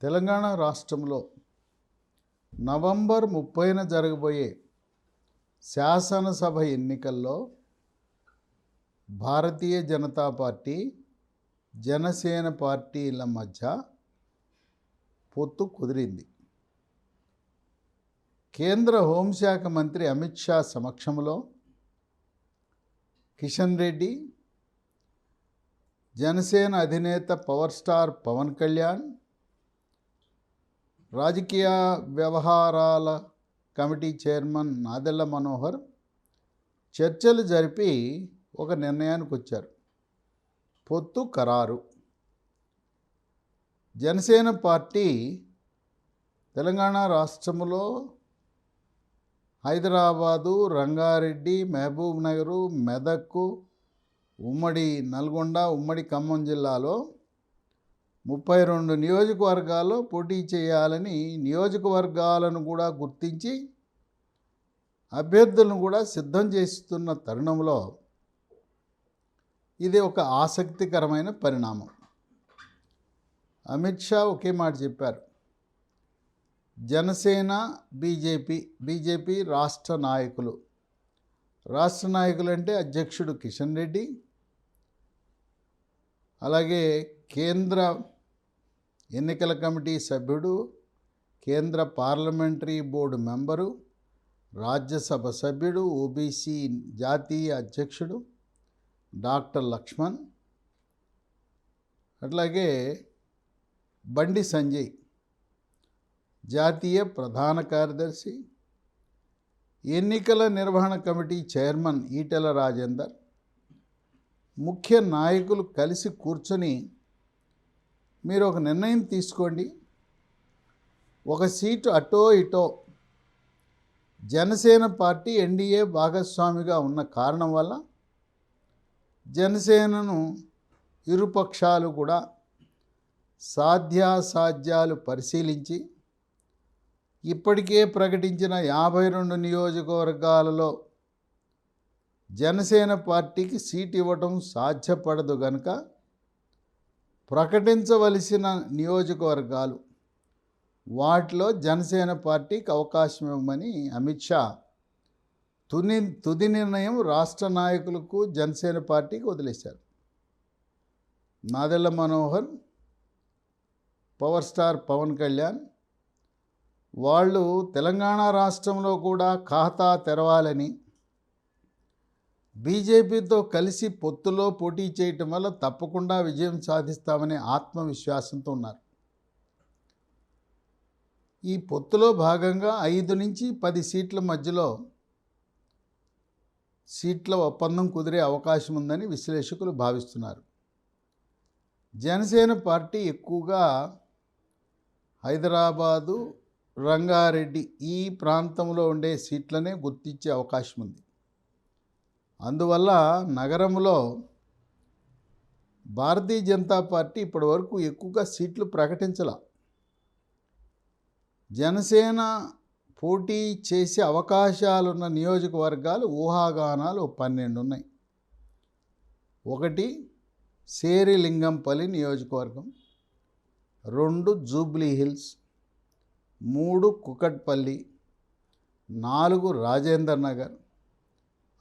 తెలంగాణ రాష్ట్రంలో నవంబర్ 30న జరగబోయే శాసనసభ ఎన్నికల్లో భారతీయ జనతా పార్టీ, జనసేన పార్టీల మధ్య పొత్తు కుదిరింది. కేంద్ర హోంశాఖ మంత్రి అమిత్ షా సమక్షంలో కిషన్ రెడ్డి, జనసేన అధినేత పవర్ స్టార్ పవన్ కళ్యాణ్, రాజకీయ వ్యవహారాల కమిటీ చైర్మన్ నాదెళ్ల మనోహర్ చర్చలు జరిపి ఒక నిర్ణయానికి వచ్చారు. పొత్తు ఖరారు. జనసేన పార్టీ తెలంగాణ రాష్ట్రంలో హైదరాబాదు, రంగారెడ్డి, మహబూబ్ నగరు, మెదక్, ఉమ్మడి నల్గొండ, ఉమ్మడి ఖమ్మం జిల్లాలో 32 నియోజకవర్గాల్లో పోటీ చేయాలని నియోజకవర్గాలను కూడా గుర్తించి అభ్యర్థులను కూడా సిద్ధం చేస్తున్న తరుణంలో ఇది ఒక ఆసక్తికరమైన పరిణామం. అమిత్ షా ఒకే మాట చెప్పారు. జనసేన, బీజేపీ రాష్ట్ర నాయకులు అంటే అధ్యక్షుడు కిషన్ రెడ్డి, అలాగే కేంద్ర ఎన్నికల కమిటీ సభ్యుడు, కేంద్ర పార్లమెంటరీ బోర్డు మెంబరు, రాజ్యసభ సభ్యుడు, ఓబీసీ జాతీయ అధ్యక్షుడు డాక్టర్ లక్ష్మణ్, అట్లాగే బండి సంజయ్ జాతీయ ప్రధాన కార్యదర్శి, ఎన్నికల నిర్వహణ కమిటీ చైర్మన్ ఈటెల రాజేందర్, ముఖ్య నాయకులు కలిసి కూర్చొని మీరు ఒక నిర్ణయం తీసుకోండి. ఒక సీటు అటో ఇటో జనసేన పార్టీ ఎన్డీఏ భాగస్వామిగా ఉన్న కారణం వల్ల జనసేనను ఇరుపక్షాలు కూడా సాధ్యాసాధ్యాలు పరిశీలించి ఇప్పటికే ప్రకటించిన 52 నియోజకవర్గాలలో జనసేన పార్టీకి సీటు ఇవ్వటం సాధ్యపడదు గనుక ప్రకటించవలసిన నియోజకవర్గాలు వాటిలో జనసేన పార్టీకి అవకాశం ఇవ్వమని అమిత్ షా తుది నిర్ణయం రాష్ట్ర నాయకులకు, జనసేన పార్టీకి వదిలేశారు. నాదెళ్ల మనోహర్, పవర్ స్టార్ పవన్ కళ్యాణ్ వాళ్ళు తెలంగాణ రాష్ట్రంలో కూడా ఖాతా తెరవాలని, బీజేపీతో కలిసి పొత్తులో పోటీ చేయటం వల్ల తప్పకుండా విజయం సాధిస్తామనే ఆత్మవిశ్వాసంతో ఉన్నారు. ఈ పొత్తులో భాగంగా 5 నుంచి 10 సీట్ల మధ్యలో సీట్ల ఒప్పందం కుదిరే అవకాశం ఉందని విశ్లేషకులు భావిస్తున్నారు. జనసేన పార్టీ ఎక్కువగా హైదరాబాదు, రంగారెడ్డి ఈ ప్రాంతంలో ఉండే సీట్లనే గుర్తించే అవకాశం ఉంది. అందువల్ల నగరంలో భారతీయ జనతా పార్టీ ఇప్పటివరకు ఎక్కువగా సీట్లు ప్రకటించాల. జనసేన పోటీ చేసే అవకాశాలున్న నియోజకవర్గాలు ఊహాగానాలు 12 ఉన్నాయి. 1 శేరిలింగంపల్లి నియోజకవర్గం, 2 Jubilee hills, 3 Kukatpally, 4 Rajender Nagar,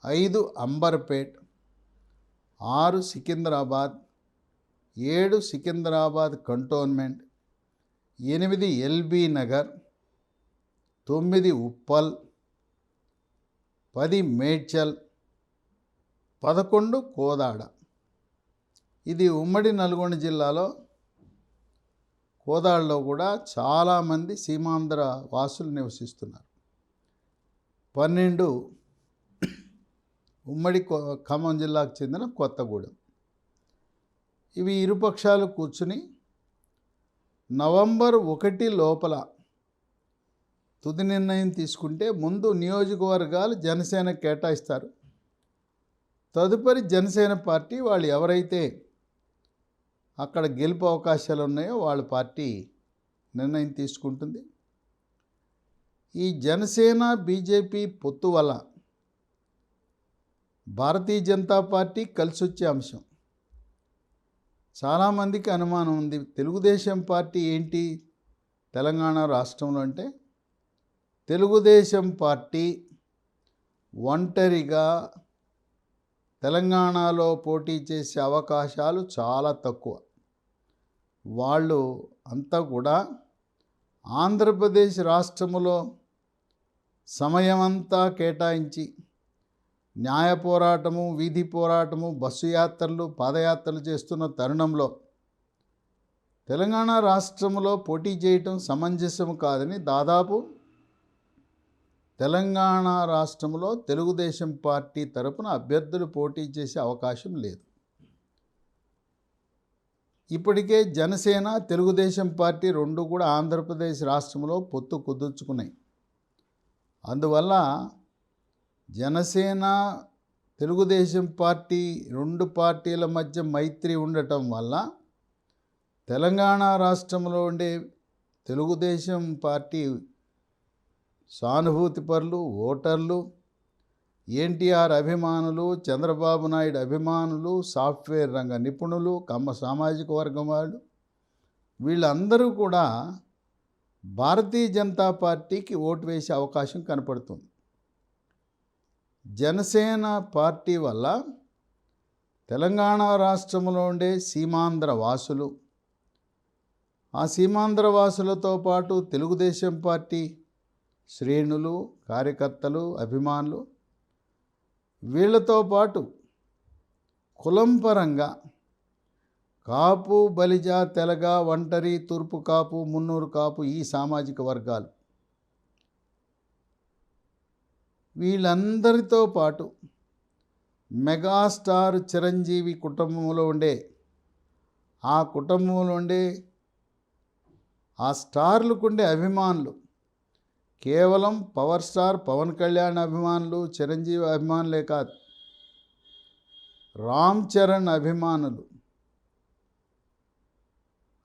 5 Amberpet, 6 Secunderabad, 7 Secunderabad cantonment, 8 LB Nagar, 9 Uppal, 10 Medchal, 11 Kodad. ఇది ఉమ్మడి నల్గొండ జిల్లాలో కోదాడలో కూడా చాలామంది సీమాంధ్ర వాసులు నివసిస్తున్నారు. 12 ఉమ్మడి ఖమ్మం జిల్లాకు చెందిన కొత్తగూడెం. ఇవి ఇరుపక్షాలు కూర్చుని నవంబర్ 1 లోపల తుది నిర్ణయం తీసుకుంటే ముందు నియోజకవర్గాలు జనసేన కేటాయిస్తారు. తదుపరి జనసేన పార్టీ వాళ్ళు ఎవరైతే అక్కడ గెలుపు అవకాశాలు ఉన్నాయో వాళ్ళ పార్టీ నిర్ణయం తీసుకుంటుంది. ఈ జనసేన బీజేపీ పొత్తు వల్ల భారతీయ జనతా పార్టీ కలిసి వచ్చే అంశం. చాలామందికి అనుమానం ఉంది, తెలుగుదేశం పార్టీ ఏంటి తెలంగాణ రాష్ట్రంలో అంటే తెలుగుదేశం పార్టీ ఒంటరిగా తెలంగాణలో పోటీ చేసే అవకాశాలు చాలా తక్కువ. వాళ్ళు అంతా కూడా ఆంధ్రప్రదేశ్ రాష్ట్రములో సమయమంతా కేటాయించి న్యాయ పోరాటము, వీధి పోరాటము, బస్సు యాత్రలు, పాదయాత్రలు చేస్తున్న తరుణంలో తెలంగాణ రాష్ట్రంలో పోటీ చేయటం సమంజసం కాదని దాదాపు తెలంగాణ రాష్ట్రంలో తెలుగుదేశం పార్టీ తరపున అభ్యర్థులు పోటీ చేసే అవకాశం లేదు. ఇప్పటికే జనసేన, తెలుగుదేశం పార్టీ రెండు కూడా ఆంధ్రప్రదేశ్ రాష్ట్రంలో పొత్తు కుదుర్చుకున్నాయి. అందువల్ల జనసేన, తెలుగుదేశం పార్టీ రెండు పార్టీల మధ్య మైత్రి ఉండటం వల్ల తెలంగాణ రాష్ట్రంలో ఉండే తెలుగుదేశం పార్టీ సానుభూతి పరులు, ఓటర్లు, ఎన్టీఆర్ అభిమానులు, చంద్రబాబు నాయుడు అభిమానులు, సాఫ్ట్వేర్ రంగ నిపుణులు, కమ్మ సామాజిక వర్గం వాళ్ళు, వీళ్ళందరూ కూడా భారతీయ జనతా పార్టీకి ఓటు వేసే అవకాశం కనపడుతుంది. జనసేన పార్టీ వల్ల తెలంగాణ రాష్ట్రంలో ఉండే సీమాంధ్ర వాసులు, ఆ సీమాంధ్ర వాసులతో పాటు తెలుగుదేశం పార్టీ శ్రేణులు, కార్యకర్తలు, అభిమానులు, వీళ్ళతో పాటు కులం పరంగా కాపు, బలిజ, తెలగ, ఒంటరి, తూర్పు కాపు, మున్నూరు కాపు, ఈ సామాజిక వర్గాలు, వీళ్ళందరితో పాటు మెగాస్టార్ చిరంజీవి కుటుంబంలో ఉండే ఆ కుటుంబంలో ఉండే ఆ స్టార్లకుండే అభిమానులు, కేవలం పవర్ స్టార్ పవన్ కళ్యాణ్ అభిమానులు, చిరంజీవి అభిమానులే కాదు, రామ్ చరణ్ అభిమానులు,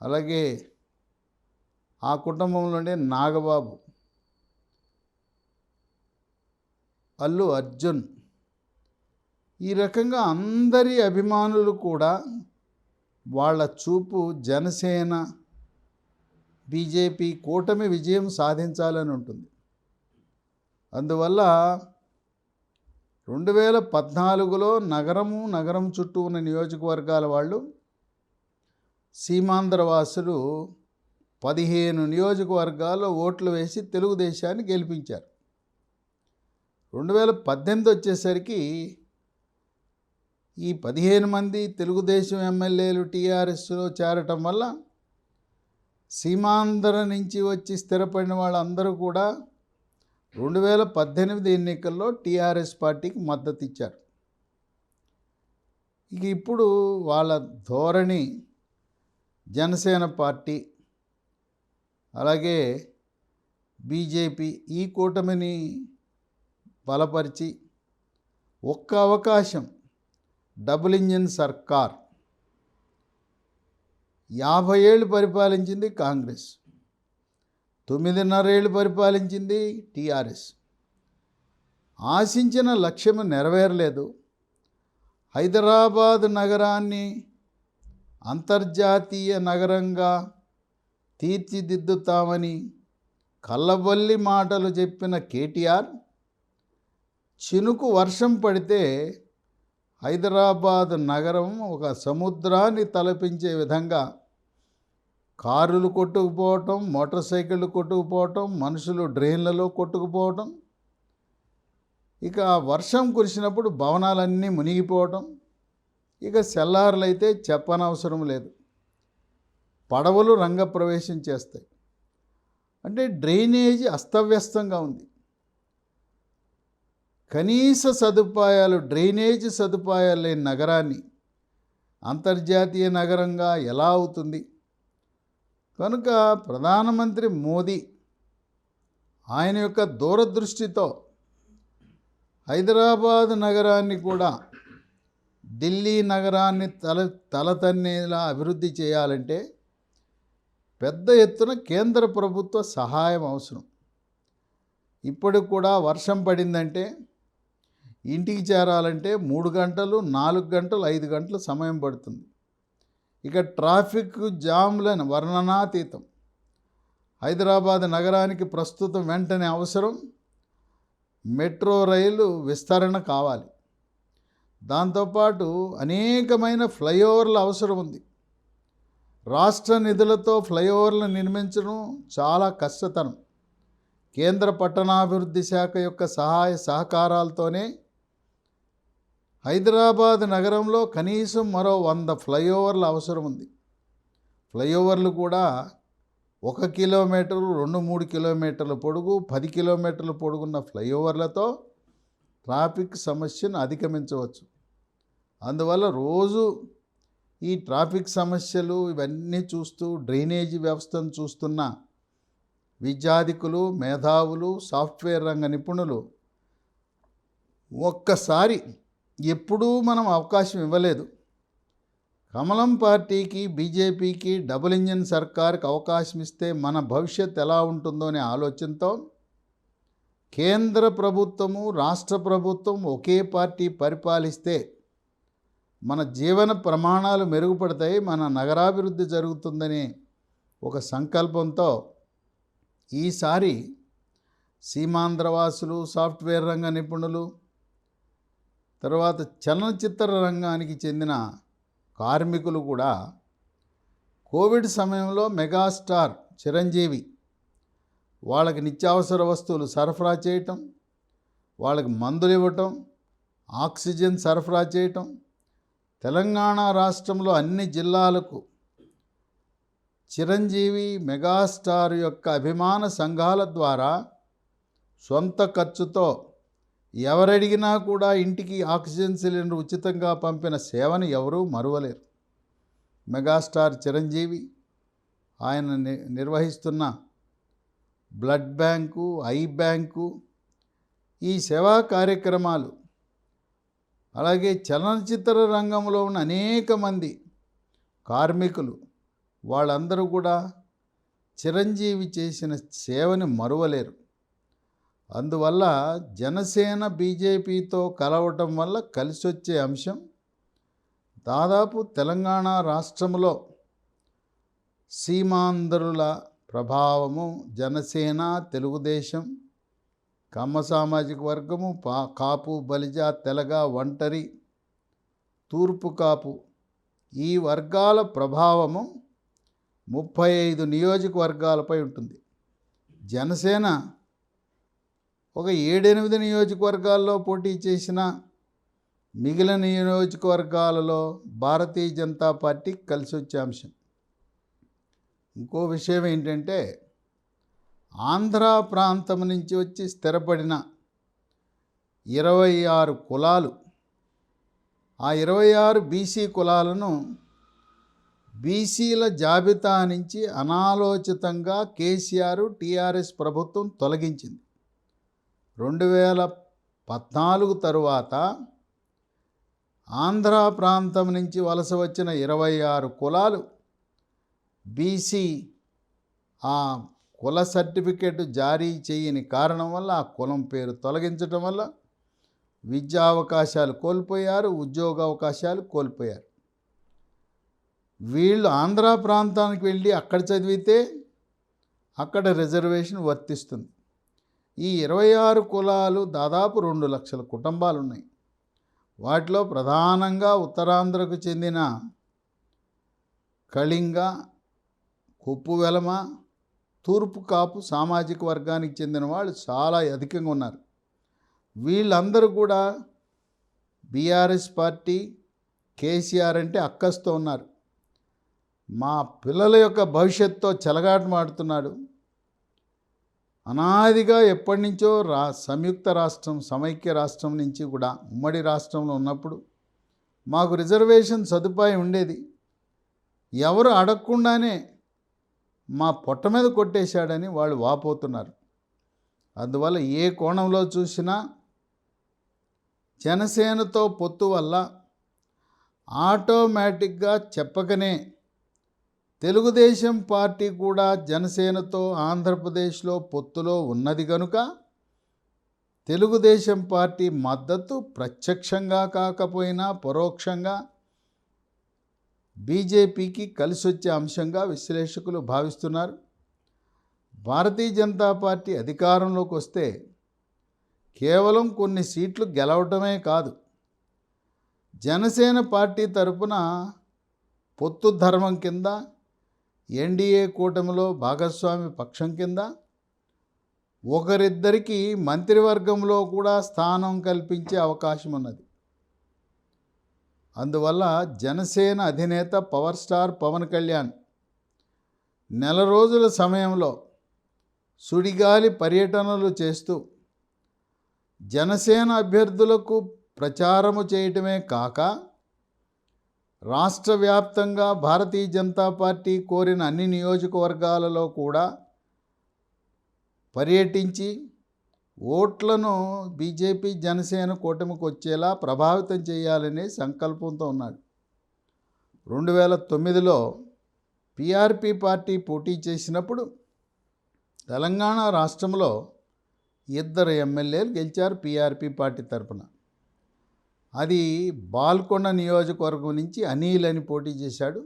అలాగే ఆ కుటుంబంలో ఉండే నాగబాబు, అల్లు అర్జున్, ఈ రకంగా అందరి అభిమానులు కూడా వాళ్ళ చూపు జనసేన, బీజేపీ కూటమి విజయం సాధించాలని ఉంటుంది. అందువల్ల 2014లో నగరం చుట్టూ ఉన్న నియోజకవర్గాల వాళ్ళు, సీమాంధ్ర వాసులు 15 నియోజకవర్గాల్లో ఓట్లు వేసి తెలుగుదేశాన్ని గెలిపించారు. 2018 వచ్చేసరికి ఈ 15 మంది తెలుగుదేశం ఎమ్మెల్యేలు టీఆర్ఎస్లో చేరటం వల్ల సీమాంధ్ర నుంచి వచ్చి స్థిరపడిన వాళ్ళందరూ కూడా 2018 ఎన్నికల్లో టీఆర్ఎస్ పార్టీకి మద్దతు ఇచ్చారు. ఇక ఇప్పుడు వాళ్ళ ధోరణి జనసేన పార్టీ, అలాగే బీజేపీ ఈ కూటమిని బలపరిచి ఒక్క అవకాశం డబుల్ ఇంజిన్ సర్కార్ 50 ఏళ్ళు పరిపాలించింది కాంగ్రెస్, 9.5 ఏళ్ళు పరిపాలించింది టీఆర్ఎస్. ఆశించిన లక్ష్యం నెరవేరలేదు. హైదరాబాద్ నగరాన్ని అంతర్జాతీయ నగరంగా తీర్చిదిద్దుతామని కల్లబొల్లి మాటలు చెప్పిన కేటీఆర్ చినుకు వర్షం పడితే హైదరాబాద్ నగరం ఒక సముద్రాన్ని తలపించే విధంగా కారులు కొట్టుకుపోవటం, మోటార్ సైకిళ్ళు కొట్టుకుపోవటం, మనుషులు డ్రైన్లలో కొట్టుకుపోవటం, ఇక వర్షం కురిసినప్పుడు భవనాలన్నీ మునిగిపోవటం, ఇక సెల్లార్లైతే చెప్పనవసరం లేదు, పడవలు రంగప్రవేశం చేస్తాయి. అంటే డ్రైనేజీ అస్తవ్యస్తంగా ఉంది. కనీస సదుపాయాలు, డ్రైనేజీ సదుపాయాలు లేని నగరాన్ని అంతర్జాతీయ నగరంగా ఎలా అవుతుంది? కనుక ప్రధానమంత్రి మోదీ ఆయన యొక్క దూరదృష్టితో హైదరాబాద్ నగరాన్ని కూడా ఢిల్లీ నగరాన్ని తలతన్నేలా అభివృద్ధి చేయాలంటే పెద్ద ఎత్తున కేంద్ర ప్రభుత్వ సహాయం అవసరం. ఇప్పటికి కూడా వర్షం పడిందంటే ఇంటికి చేరాలంటే 3 గంటలు, 4 గంటలు, 5 గంటలు సమయం పడుతుంది. ఇక ట్రాఫిక్ జామ్లను వర్ణనాతీతం. హైదరాబాద్ నగరానికి ప్రస్తుతం వెంటనే అవసరం మెట్రో రైలు విస్తరణ కావాలి. దాంతోపాటు అనేకమైన ఫ్లైఓవర్ల అవసరం ఉంది. రాష్ట్ర నిధులతో ఫ్లైఓవర్లు నిర్మించడం చాలా కష్టతరం. కేంద్ర పట్టణాభివృద్ధి శాఖ యొక్క సహాయ సహకారాలతోనే హైదరాబాద్ నగరంలో కనీసం మరో 100 ఫ్లైఓవర్ల అవసరం ఉంది. ఫ్లైఓవర్లు కూడా 1 కిలోమీటరు 2-3 కిలోమీటర్ల పొడుగు 10 కిలోమీటర్ల పొడుగున్న ఫ్లైఓవర్లతో ట్రాఫిక్ సమస్యను అధిగమించవచ్చు. అందువల్ల రోజు ఈ ట్రాఫిక్ సమస్యలు ఇవన్నీ చూస్తూ డ్రైనేజీ వ్యవస్థను చూస్తున్న విద్యాధికులు, మేధావులు, సాఫ్ట్వేర్ రంగ నిపుణులు ఒక్కసారి ఎప్పుడూ మనం అవకాశం ఇవ్వలేదు. కమలం పార్టీకి, బీజేపీకి డబుల్ ఇంజిన్ సర్కార్కి అవకాశం ఇస్తే మన భవిష్యత్ ఎలా ఉంటుందో అనే ఆలోచనతో కేంద్ర ప్రభుత్వము, రాష్ట్ర ప్రభుత్వం ఒకే పార్టీ పరిపాలిస్తే మన జీవన ప్రమాణాలు మెరుగుపడతాయి, మన నగరాభివృద్ధి జరుగుతుందనే ఒక సంకల్పంతో ఈసారి సీమాంధ్రవాసులు, సాఫ్ట్వేర్ రంగ నిపుణులు, తర్వాత చలనచిత్ర రంగానికి చెందిన కార్మికులు కూడా కోవిడ్ సమయంలో మెగాస్టార్ చిరంజీవి వాళ్ళకి నిత్యావసర వస్తువులు సరఫరా చేయటం, వాళ్ళకి మందులు ఇవ్వటం, ఆక్సిజన్ సరఫరా చేయటం, తెలంగాణ రాష్ట్రంలో అన్ని జిల్లాలకు చిరంజీవి మెగాస్టార్ యొక్క అభిమాన సంఘాల ద్వారా సొంత ఖర్చుతో ఎవరడిగినా కూడా ఇంటికి ఆక్సిజన్ సిలిండర్ ఉచితంగా పంపిన సేవను ఎవరూ మరువలేరు. మెగాస్టార్ చిరంజీవి ఆయన నిర్వహిస్తున్న బ్లడ్ బ్యాంకు, ఐ బ్యాంకు, ఈ సేవా కార్యక్రమాలు, అలాగే చలనచిత్ర రంగంలో ఉన్న అనేక మంది కార్మికులు వాళ్ళందరూ కూడా చిరంజీవి చేసిన సేవని మరువలేరు. అందువల్ల జనసేన బీజేపీతో కలవటం వల్ల కలిసొచ్చే అంశం దాదాపు తెలంగాణ రాష్ట్రంలో సీమాంధ్రుల ప్రభావము, జనసేన, తెలుగుదేశం, కమ్మ సామాజిక వర్గము, కాపు, బలిజ, తెలగ, ఒంటరి, తూర్పు కాపు, ఈ వర్గాల ప్రభావము 35 నియోజకవర్గాలపై ఉంటుంది. జనసేన ఒక 7-8 నియోజకవర్గాల్లో పోటీ చేసిన మిగిలిన నియోజకవర్గాలలో భారతీయ జనతా పార్టీ కలిసి వచ్చే అంశం. ఇంకో విషయం ఏంటంటే ఆంధ్ర ప్రాంతం నుంచి వచ్చి స్థిరపడిన 26 కులాలు, ఆ 26 బీసీ కులాలను బీసీల జాబితా నుంచి అనాలోచితంగా కేసీఆర్, టీఆర్ఎస్ ప్రభుత్వం తొలగించింది. 2014 తరువాత ఆంధ్ర ప్రాంతం నుంచి వలస వచ్చిన 26 కులాలు బీసీ ఆ కుల సర్టిఫికేట్ జారీ చేయని కారణం వల్ల, ఆ కులం పేరు తొలగించడం వల్ల విద్యా అవకాశాలు కోల్పోయారు, ఉద్యోగ అవకాశాలు కోల్పోయారు. వీళ్ళు ఆంధ్ర ప్రాంతానికి వెళ్ళి అక్కడ చదివితే అక్కడ రిజర్వేషన్ వర్తిస్తుంది. ఈ 26 కులాలు దాదాపు 2 లక్షల కుటుంబాలు ఉన్నాయి. వాటిలో ప్రధానంగా ఉత్తరాంధ్రకు చెందిన కళింగ, కొప్పు వెలమ, తూర్పు కాపు సామాజిక వర్గానికి చెందిన వాళ్ళు చాలా అధికంగా ఉన్నారు. వీళ్ళందరూ కూడా బీఆర్ఎస్ పార్టీ, కేసీఆర్ అంటే అక్కస్తో ఉన్నారు. మా పిల్లల యొక్క భవిష్యత్తుతో చెలగాటమాడుతున్నాడు. అనాదిగా ఎప్పటి నుంచో సంయుక్త రాష్ట్రం, సమైక్య రాష్ట్రం నుంచి కూడా ఉమ్మడి రాష్ట్రంలో ఉన్నప్పుడు మాకు రిజర్వేషన్ సదుపాయం ఉండేది. ఎవరు అడగకుండానే మా పొట్ట మీద కొట్టేశాడని వాళ్ళు వాపోతున్నారు. అందువల్ల ఏ కోణంలో చూసినా జనసేనతో పొత్తు వల్ల ఆటోమేటిక్గా చెప్పకనే తెలుగుదేశం పార్టీ కూడా జనసేనతో ఆంధ్రప్రదేశ్లో పొత్తులో ఉన్నది కనుక తెలుగుదేశం పార్టీ మద్దతు ప్రత్యక్షంగా కాకపోయినా పరోక్షంగా బీజేపీకి కలిసొచ్చే అంశంగా విశ్లేషకులు భావిస్తున్నారు. భారతీయ జనతా పార్టీ అధికారంలోకి వస్తే కేవలం కొన్ని సీట్లు గెలవటమే కాదు, జనసేన పార్టీ తరపున పొత్తు ధర్మం కింద ఎన్డీఏ కూటమిలో భాగస్వామి పక్షం కింద ఒకరిద్దరికి మంత్రివర్గంలో కూడా స్థానం కల్పించే అవకాశం ఉన్నది. అందువల్ల జనసేన అధినేత పవర్ స్టార్ పవన్ కళ్యాణ్ నెల రోజుల సమయంలో సుడిగాలి పర్యటనలు చేస్తూ జనసేన అభ్యర్థులకు ప్రచారము చేయటమే కాక రాష్ట్ర వ్యాప్తంగా భారతీయ జనతా పార్టీ కోరిన అన్ని నియోజకవర్గాలలో కూడా పర్యటించి ఓట్లను బీజేపీ జనసేన కూటమికి వచ్చేలా ప్రభావితం చేయాలనే సంకల్పంతో ఉన్నాడు. 2009లో పీఆర్పీ పార్టీ పోటీ చేసినప్పుడు తెలంగాణ రాష్ట్రంలో 2 ఎమ్మెల్యేలు గెలిచారు పీఆర్పీ పార్టీ తరపున. అది బాల్కొండ నియోజకవర్గం నుంచి అనిల్ అని పోటీ చేశాడు.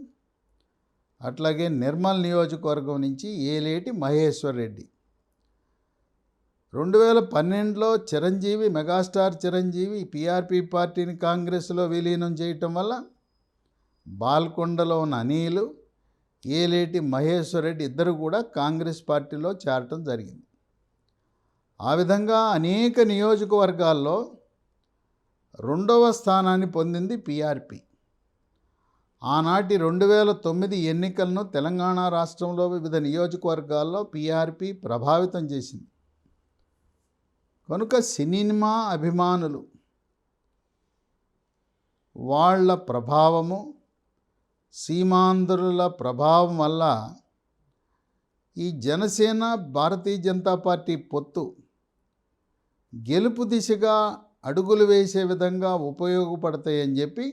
అట్లాగే నిర్మల్ నియోజకవర్గం నుంచి ఏలేటి మహేశ్వర్ రెడ్డి. 2012లో చిరంజీవి, మెగాస్టార్ చిరంజీవి పీఆర్పీ పార్టీని కాంగ్రెస్లో విలీనం చేయటం వల్ల బాల్కొండలో ఉన్న అనిల్, ఏలేటి మహేశ్వర్ రెడ్డి ఇద్దరు కూడా కాంగ్రెస్ పార్టీలో చేరటం జరిగింది. ఆ విధంగా అనేక నియోజకవర్గాల్లో 2వ స్థానాన్ని పొందింది పీఆర్పీ. ఆనాటి 2009 ఎన్నికలను తెలంగాణ రాష్ట్రంలో వివిధ నియోజకవర్గాల్లో పీఆర్పీ ప్రభావితం చేసింది. కనుక సినిమా అభిమానులు వాళ్ళ ప్రభావము, సీమాంధ్రుల ప్రభావం వల్ల ఈ జనసేన భారతీయ జనతా పార్టీ పొత్తు గెలుపు దిశగా అడుగులు వేసే విధంగా ఉపయోగపడతాయని చెప్పి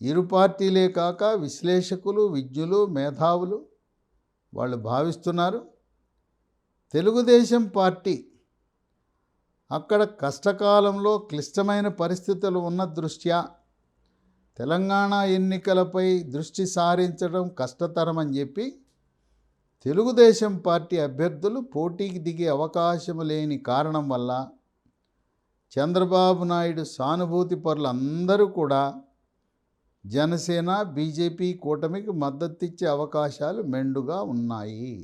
ఇరు పార్టీలే కాక విశ్లేషకులు, విజ్ఞులు, మేధావులు వాళ్ళు భావిస్తున్నారు. తెలుగుదేశం పార్టీ అక్కడ కష్టకాలంలో క్లిష్టమైన పరిస్థితులు ఉన్న దృష్ట్యా తెలంగాణ ఎన్నికలపై దృష్టి సారించడం కష్టతరమని చెప్పి తెలుగుదేశం పార్టీ అభ్యర్థులు పోటీకి దిగే అవకాశం లేని కారణం వల్ల చంద్రబాబు నాయుడు సానుభూతి పరులు అందరూ కూడా జనసేన, బీజేపీ కూటమికి మద్దతిచ్చే అవకాశాలు మెండుగా ఉన్నాయి.